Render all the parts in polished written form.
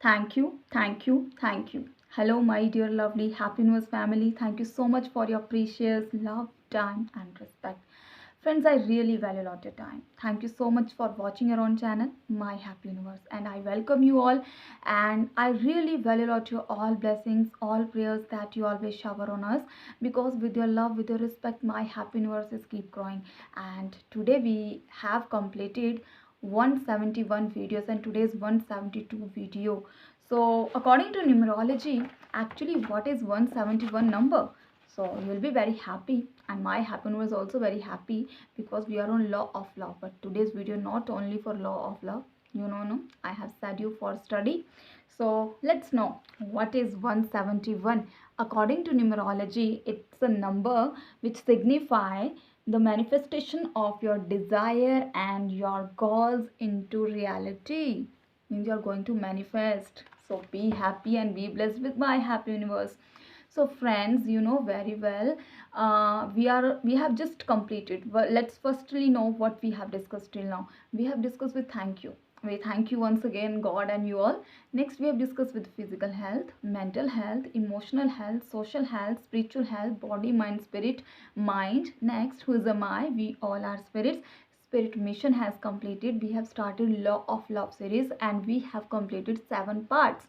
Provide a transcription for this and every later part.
Thank you, thank you, thank you. Hello, my dear lovely Happy News family. Thank you so much for your precious love, time, and respect. Friends, I really value a lot your time. Thank you so much for watching your own channel, My Happy Universe. And I welcome you all. And I really value a lot your all blessings, all prayers that you always shower on us. Because with your love, with your respect, My Happy Universe is keep growing. And today we have completed 171 videos and today's 172 video. So according to numerology, actually what is 171 number? So you'll be very happy and my happiness was also very happy because we are on law of love. But today's video not only for law of love, no, I have said you for study. So let's know what is 171. According to numerology, it's a number which signify the manifestation of your desire and your goals into reality. Means you're going to manifest. So be happy and be blessed with my happy universe. So friends, you know very well, we have just completed. Well, let's firstly know what we have discussed till now. We have discussed with thank you. We thank you once again, God and you all. Next, we have discussed with physical health, mental health, emotional health, social health, spiritual health, body, mind, spirit, mind. Next, who is am I? We all are spirits. Spirit mission has completed. We have started Law of Love series and we have completed 7 parts.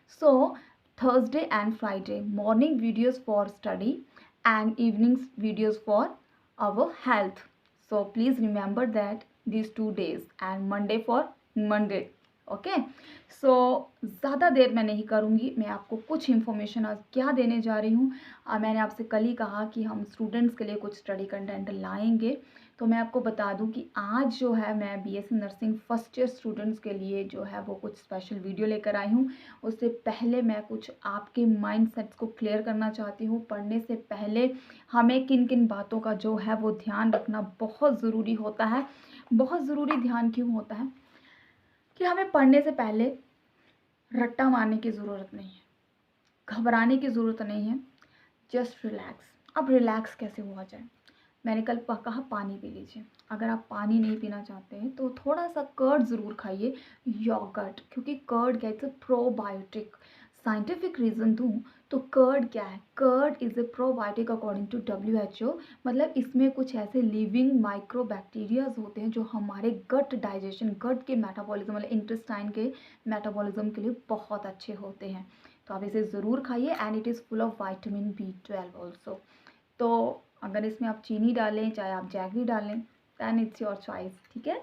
So Thursday and Friday morning videos for study and evenings videos for our health. So please remember that these 2 days and Monday for Monday. Okay so ज़्यादा देर मैं नहीं करूँगी. मैं आपको कुछ information आज क्या देने जा रही हूँ. मैंने आपसे कल ही कहा कि हम स्टूडेंट्स के लिए कुछ स्टडी कंटेंट लाएंगे. तो मैं आपको बता दूं कि आज जो है मैं BSc nursing first year students के लिए जो है वो कुछ स्पेशल वीडियो लेकर आई हूँ. उससे पहले मैं कुछ आपके माइंड सेट्स को क्लियर करना चाहती हूँ. पढ़ने से पहले हमें किन किन बातों का जो है वो ध्यान रखना बहुत ज़रूरी होता है. बहुत ज़रूरी ध्यान क्यों होता है कि हमें पढ़ने से पहले रट्टा मारने की ज़रूरत नहीं है, घबराने की ज़रूरत नहीं है. Just relax. अब रिलैक्स कैसे हुआ जाए. मैंने कल कहा पानी पी लीजिए. अगर आप पानी नहीं पीना चाहते हैं तो थोड़ा सा कर्ड ज़रूर खाइए, योगर्ट, क्योंकि कर्ड क्या है, प्रोबायोटिक. साइंटिफिक रीज़न दूँ तो कर्ड क्या है, curd is a probiotic according to WHO. मतलब इसमें कुछ ऐसे लिविंग माइक्रो बैक्टीरियाज होते हैं जो हमारे गट डाइजेशन, गट के मेटाबॉलिज्म मतलब इंटेस्टाइन के मेटाबॉलिज्म के लिए बहुत अच्छे होते हैं. तो आप इसे ज़रूर खाइए and it is full of vitamin B12 also. तो अगर इसमें आप चीनी डालें चाहे आप जैगरी डालें दैन इट्स योर चॉइस. ठीक है,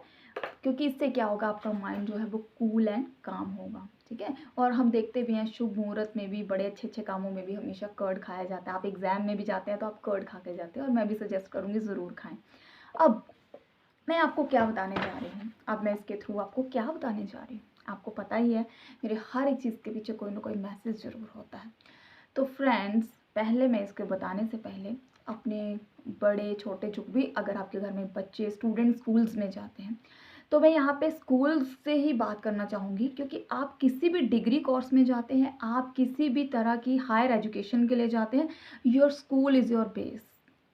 क्योंकि इससे क्या होगा, आपका माइंड जो है वो कूल एंड काम होगा. ठीक है, और हम देखते भी हैं शुभ मुहूर्त में भी, बड़े अच्छे अच्छे कामों में भी हमेशा कर्ड खाया जाता है. आप एग्जाम में भी जाते हैं तो आप कर्ड खा के जाते हैं और मैं भी सजेस्ट करूँगी ज़रूर खाएं. अब मैं आपको क्या बताने जा रही हूँ, अब मैं इसके थ्रू आपको क्या बताने जा रही हूँ. आपको पता ही है मेरे हर एक चीज़ के पीछे कोई ना कोई मैसेज ज़रूर होता है. तो फ्रेंड्स, पहले मैं इसको बताने से पहले अपने बड़े छोटे जो भी अगर आपके घर में बच्चे स्टूडेंट स्कूल्स में जाते हैं तो मैं यहाँ पे स्कूल से ही बात करना चाहूँगी. क्योंकि आप किसी भी डिग्री कोर्स में जाते हैं, आप किसी भी तरह की हायर एजुकेशन के लिए जाते हैं, your school is your base.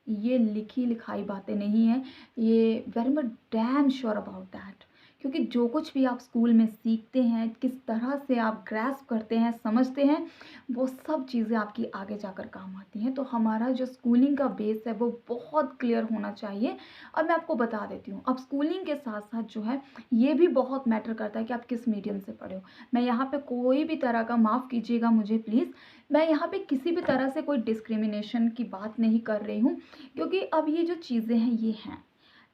ये लिखी लिखाई बातें नहीं है, ये very much damn sure about that. क्योंकि जो कुछ भी आप स्कूल में सीखते हैं, किस तरह से आप ग्रैस्प करते हैं, समझते हैं, वो सब चीज़ें आपकी आगे जाकर काम आती हैं. तो हमारा जो स्कूलिंग का बेस है वो बहुत क्लियर होना चाहिए. और मैं आपको बता देती हूँ, अब स्कूलिंग के साथ साथ जो है ये भी बहुत मैटर करता है कि आप किस मीडियम से पढ़े हो. मैं यहाँ पे कोई भी तरह का, माफ़ कीजिएगा मुझे प्लीज़, मैं यहाँ पे किसी भी तरह से कोई डिस्क्रिमिनेशन की बात नहीं कर रही हूँ. क्योंकि अब ये जो चीज़ें हैं ये हैं.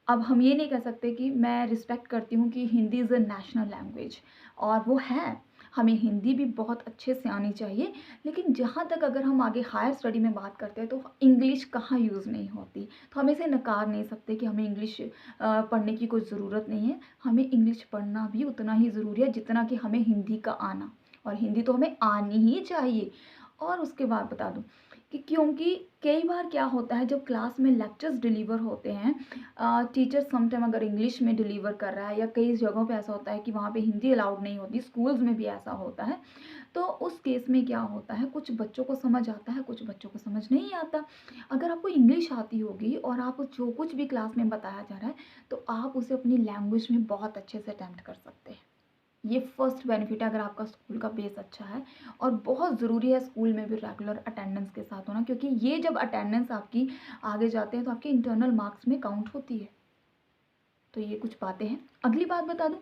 अब हम ये नहीं कह सकते कि मैं रिस्पेक्ट करती हूँ कि Hindi is a national language, और वो है, हमें हिंदी भी बहुत अच्छे से आनी चाहिए. लेकिन जहाँ तक अगर हम आगे हायर स्टडी में बात करते हैं तो इंग्लिश कहाँ यूज़ नहीं होती. तो हम इसे नकार नहीं सकते कि हमें इंग्लिश पढ़ने की कोई ज़रूरत नहीं है. हमें इंग्लिश पढ़ना भी उतना ही ज़रूरी है जितना कि हमें हिंदी का आना, और हिंदी तो हमें आनी ही चाहिए. और उसके बाद बता दूँ कि क्योंकि कई बार क्या होता है जब क्लास में लेक्चर्स डिलीवर होते हैं, टीचर समटाइम अगर इंग्लिश में डिलीवर कर रहा है, या कई जगहों पे ऐसा होता है कि वहाँ पे हिंदी अलाउड नहीं होती, स्कूल्स में भी ऐसा होता है. तो उस केस में क्या होता है, कुछ बच्चों को समझ आता है, कुछ बच्चों को समझ नहीं आता. अगर आपको इंग्लिश आती होगी और आप जो कुछ भी क्लास में बताया जा रहा है तो आप उसे अपनी लैंग्वेज में बहुत अच्छे से अटेम्प्ट कर सकते हैं. ये फर्स्ट बेनिफिट है अगर आपका स्कूल का बेस अच्छा है। और बहुत ज़रूरी है स्कूल में भी रेगुलर अटेंडेंस के साथ होना, क्योंकि ये जब अटेंडेंस आपकी आगे जाते हैं तो आपके इंटरनल मार्क्स में काउंट होती है। तो ये कुछ बातें हैं। अगली बात बता दूं,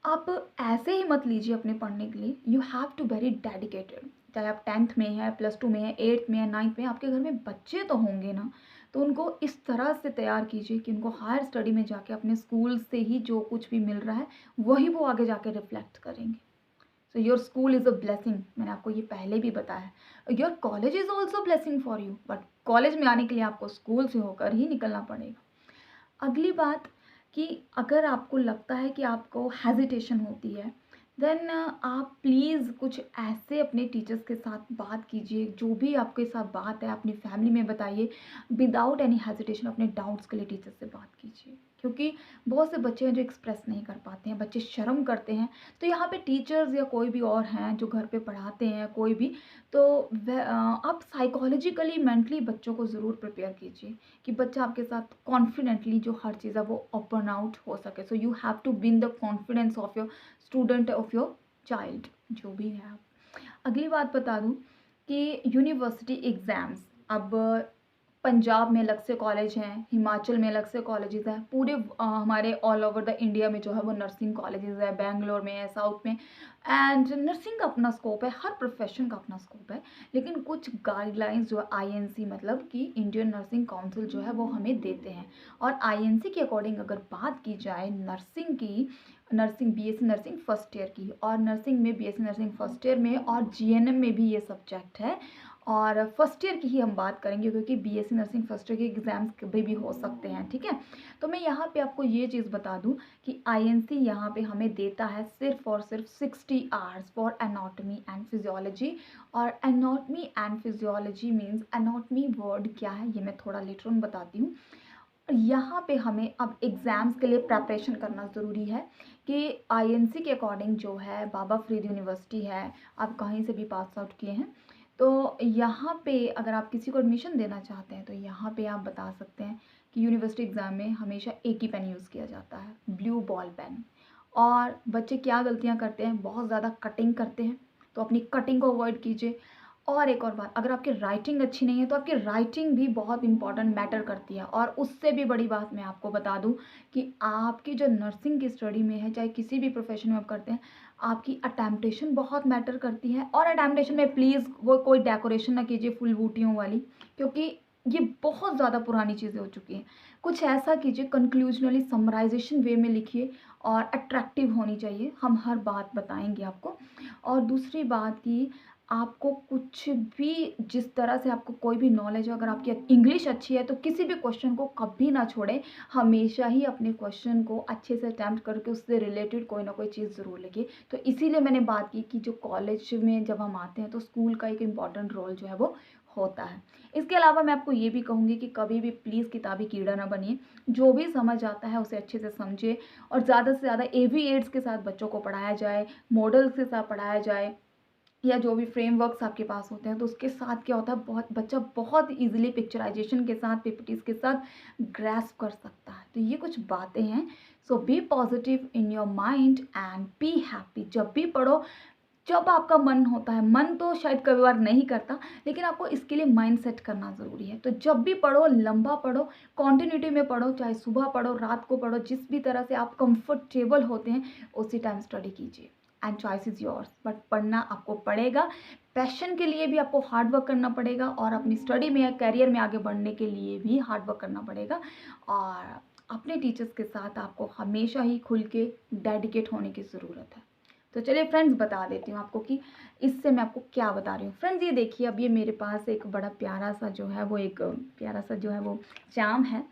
आप ऐसे ही मत लीजिए अपने पढ़ने के लिए, you have to very dedicated. चाहे आप 10th में है, +2 में है, 8th में है, 9th में है, आपके घर में बच्चे तो होंगे ना, तो उनको इस तरह से तैयार कीजिए कि उनको हायर स्टडी में जाके अपने स्कूल से ही जो कुछ भी मिल रहा है वही वो आगे जाके रिफ्लेक्ट करेंगे। So your school is a blessing, मैंने आपको ये पहले भी बताया है। Your college is also blessing for you, but college में आने के लिए आपको स्कूल से होकर ही निकलना पड़ेगा। अगली बात कि अगर आपको लगता है कि आपको हेजिटेशन होती है, देन आप प्लीज़ कुछ ऐसे अपने टीचर्स के साथ बात कीजिए, जो भी आपके साथ बात है अपनी फैमिली में बताइए, विदाउट एनी हेजिटेशन अपने डाउट्स के लिए टीचर से बात कीजिए। क्योंकि बहुत से बच्चे हैं जो एक्सप्रेस नहीं कर पाते हैं, बच्चे शर्म करते हैं। तो यहाँ पे टीचर्स या कोई भी और हैं जो घर पे पढ़ाते हैं कोई भी, तो आप साइकोलॉजिकली मेंटली बच्चों को ज़रूर प्रिपेयर कीजिए कि बच्चा आपके साथ कॉन्फिडेंटली जो हर चीज़ है वो ओपन आउट हो सके। So you have to win the confidence of your student, of your child, जो भी है आप। अगली बात बता दूं कि यूनिवर्सिटी एग्ज़ाम्स, अब पंजाब में अलग से कॉलेज हैं, हिमाचल में अलग से कॉलेजेस हैं, पूरे हमारे ऑल ओवर द इंडिया में जो है वो नर्सिंग कॉलेजेस है, बेंगलोर में है, साउथ में। एंड नर्सिंग का अपना स्कोप है, हर प्रोफेशन का अपना स्कोप है, लेकिन कुछ गाइडलाइंस जो आईएनसी मतलब कि इंडियन नर्सिंग काउंसिल जो है वो हमें देते हैं। और आईएनसी के अकॉर्डिंग अगर बात की जाए नर्सिंग की, nursing BSc nursing first year की, और नर्सिंग में बीएससी नर्सिंग फर्स्ट ईयर में और जीएनएम में भी ये सब्जेक्ट है, और फर्स्ट ईयर की ही हम बात करेंगे क्योंकि बीएससी नर्सिंग फर्स्ट ईयर के एग्ज़ाम्स कभी भी हो सकते हैं, ठीक है। तो मैं यहाँ पे आपको ये चीज़ बता दूँ कि आईएनसी यहाँ पे हमें देता है सिर्फ और सिर्फ 60 hours for anatomy and physiology. और anatomy and physiology means, anatomy word क्या है ये मैं थोड़ा लेटर ऑन बताती हूँ। यहाँ पे हमें अब एग्ज़ाम्स के लिए प्रिपरेशन करना ज़रूरी है कि आईएनसी के अकॉर्डिंग जो है बाबा फरीद यूनिवर्सिटी है, आप कहीं से भी पास आउट किए हैं, तो यहाँ पे अगर आप किसी को एडमिशन देना चाहते हैं तो यहाँ पे आप बता सकते हैं कि यूनिवर्सिटी एग्ज़ाम में हमेशा एक ही पेन यूज़ किया जाता है, ब्लू बॉल पेन। और बच्चे क्या गलतियाँ करते हैं, बहुत ज़्यादा कटिंग करते हैं, तो अपनी कटिंग को अवॉइड कीजिए। और एक और बात, अगर आपकी राइटिंग अच्छी नहीं है तो आपकी राइटिंग भी बहुत इंपॉर्टेंट मैटर करती है। और उससे भी बड़ी बात मैं आपको बता दूं कि आपकी जो नर्सिंग की स्टडी में है, चाहे किसी भी प्रोफेशन में आप करते हैं, आपकी अटेम्पटेशन बहुत मैटर करती है। और अटेम्पटेशन में प्लीज़ वो कोई डेकोरेशन ना कीजिए फुल बूटियों वाली, क्योंकि ये बहुत ज़्यादा पुरानी चीज़ें हो चुकी हैं। कुछ ऐसा कीजिए, कंक्लूजनली समराइजेशन वे में लिखिए और अट्रैक्टिव होनी चाहिए, हम हर बात बताएंगे आपको। और दूसरी बात कि आपको कुछ भी, जिस तरह से आपको कोई भी नॉलेज हो, अगर आपकी इंग्लिश अच्छी है तो किसी भी क्वेश्चन को कभी ना छोड़ें, हमेशा ही अपने क्वेश्चन को अच्छे से अटैम्प्ट करके उससे रिलेटेड कोई ना कोई चीज़ ज़रूर लिखिए। तो इसीलिए मैंने बात की कि जो कॉलेज में जब हम आते हैं तो स्कूल का एक इम्पॉर्टेंट रोल जो है वो होता है। इसके अलावा मैं आपको ये भी कहूँगी कि कभी भी प्लीज़ किताबी कीड़ा ना बनिए, जो भी समझ आता है उसे अच्छे से समझिए, और ज़्यादा से ज़्यादा एवी एड्स के साथ बच्चों को पढ़ाया जाए, मॉडल्स के साथ पढ़ाया जाए, या जो भी फ्रेमवर्क्स आपके पास होते हैं, तो उसके साथ क्या होता है, बहुत बच्चा बहुत इजीली पिक्चराइजेशन के साथ, पीपीटीज के साथ ग्रैस्प कर सकता है। तो ये कुछ बातें हैं। So be positive in your mind and be happy. जब भी पढ़ो, जब आपका मन होता है, मन तो शायद कभी बार नहीं करता, लेकिन आपको इसके लिए माइंड सेट करना ज़रूरी है। तो जब भी पढ़ो, लंबा पढ़ो, कॉन्टिन्यूटी में पढ़ो, चाहे सुबह पढ़ो, रात को पढ़ो, जिस भी तरह से आप कंफर्टेबल होते हैं उसी टाइम स्टडी कीजिए। And choice is yours, but पढ़ना आपको पड़ेगा। पैशन के लिए भी आपको हार्ड वर्क करना पड़ेगा, और अपनी स्टडी में या करियर में आगे बढ़ने के लिए भी हार्ड वर्क करना पड़ेगा। और अपने टीचर्स के साथ आपको हमेशा ही खुल के डेडिकेट होने की ज़रूरत है। तो चलिए फ्रेंड्स, बता देती हूँ आपको कि इससे मैं आपको क्या बता रही हूँ। फ्रेंड्स ये देखिए, अब ये मेरे पास एक बड़ा प्यारा सा जो है वो, एक प्यारा सा जो है वो चाम है।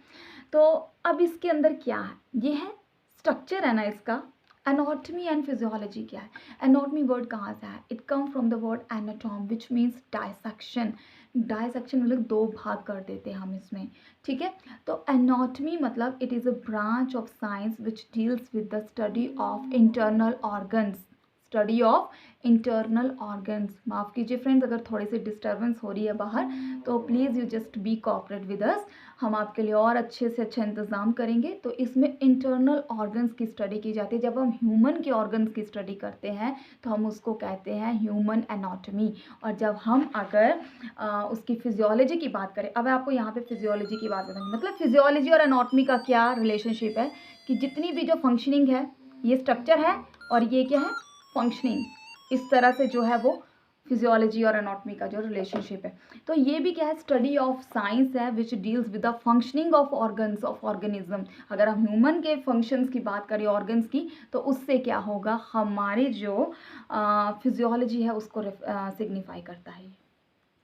तो अब इसके अंदर क्या है, ये है स्ट्रक्चर है ना इसका। एनाटॉमी एंड फिजियोलॉजी क्या है, एनाटॉमी वर्ड कहाँ से है, it come from the word anatom which means dissection. Dissection मतलब दो भाग कर देते हैं हम इसमें, ठीक है। तो एनाटॉमी मतलब it is a branch of science which deals with the study of internal organs, study of internal organs. माफ़ कीजिए फ्रेंड्स अगर थोड़ी सी डिस्टर्बेंस हो रही है बाहर, तो please you just be cooperate with us, हम आपके लिए और अच्छे से अच्छा इंतज़ाम करेंगे। तो इसमें इंटरनल ऑर्गन्स की स्टडी की जाती है। जब हम ह्यूमन के ऑर्गन्स की स्टडी करते हैं तो हम उसको कहते हैं ह्यूमन एनाटॉमी। और जब हम अगर उसकी फिजियोलॉजी की बात करें, अब आपको यहाँ पे फिजियोलॉजी की बात बताऊँगी, मतलब फिजियोलॉजी और एनाटॉमी का क्या रिलेशनशिप है कि जितनी भी जो फंक्शनिंग है, ये स्ट्रक्चर है और ये क्या है, फंक्शनिंग, इस तरह से जो है वो फिजियोलॉजी और एनाटॉमी का जो रिलेशनशिप है। तो ये भी क्या है, स्टडी ऑफ साइंस है which deals with the functioning of organs of organism. अगर हम ह्यूमन के फंक्शंस की बात करें, ऑर्गन्स की, तो उससे क्या होगा, हमारी जो फिजियोलॉजी है उसको सिग्निफाई करता है।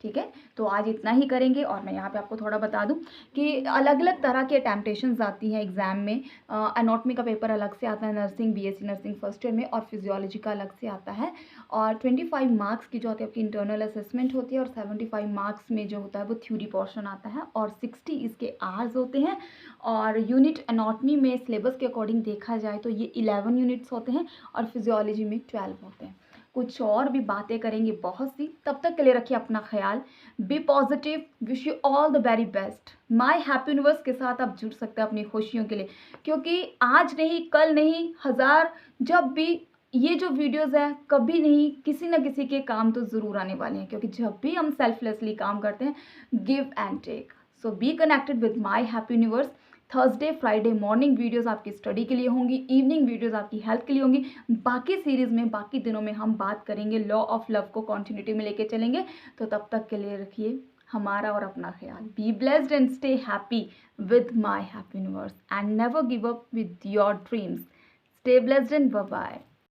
ठीक है, तो आज इतना ही करेंगे। और मैं यहाँ पे आपको थोड़ा बता दूं कि अलग अलग तरह के टेम्पटेशंस आती हैं एग्ज़ाम में। एनाटॉमी का पेपर अलग से आता है, nursing BSc nursing first year में, और फिजियोलॉजी का अलग से आता है। और 25 मार्क्स की जो होती है आपकी इंटरनल असेसमेंट होती है, और 75 मार्क्स में जो होता है वो थ्योरी पोर्शन आता है, और 60 इसके आवर्स होते हैं। और यूनिट एनाटॉमी में सिलेबस के अकॉर्डिंग देखा जाए तो ये 11 यूनिट्स होते हैं, और फिजियोलॉजी में 12 होते हैं। कुछ और भी बातें करेंगे बहुत सी, तब तक के लिए रखिए अपना ख्याल, be positive, wish you all the very best. My happy universe के साथ आप जुड़ सकते हैं अपनी खुशियों के लिए, क्योंकि आज नहीं, कल नहीं, हज़ार, जब भी ये जो वीडियोस है कभी नहीं, किसी न किसी के काम तो ज़रूर आने वाले हैं, क्योंकि जब भी हम सेल्फलेसली काम करते हैं, give and take. So be connected with my happy universe. Thursday Friday morning videos आपकी स्टडी के लिए होंगी, इवनिंग वीडियोस आपकी हेल्थ के लिए होंगी। बाकी सीरीज़ में, बाकी दिनों में हम बात करेंगे लॉ ऑफ लव को कॉन्टिन्यूटी में लेके चलेंगे। तो तब तक के लिए रखिए हमारा और अपना ख्याल। Be blessed and stay happy with my happy universe, and never give up with your dreams. Stay blessed and bye bye.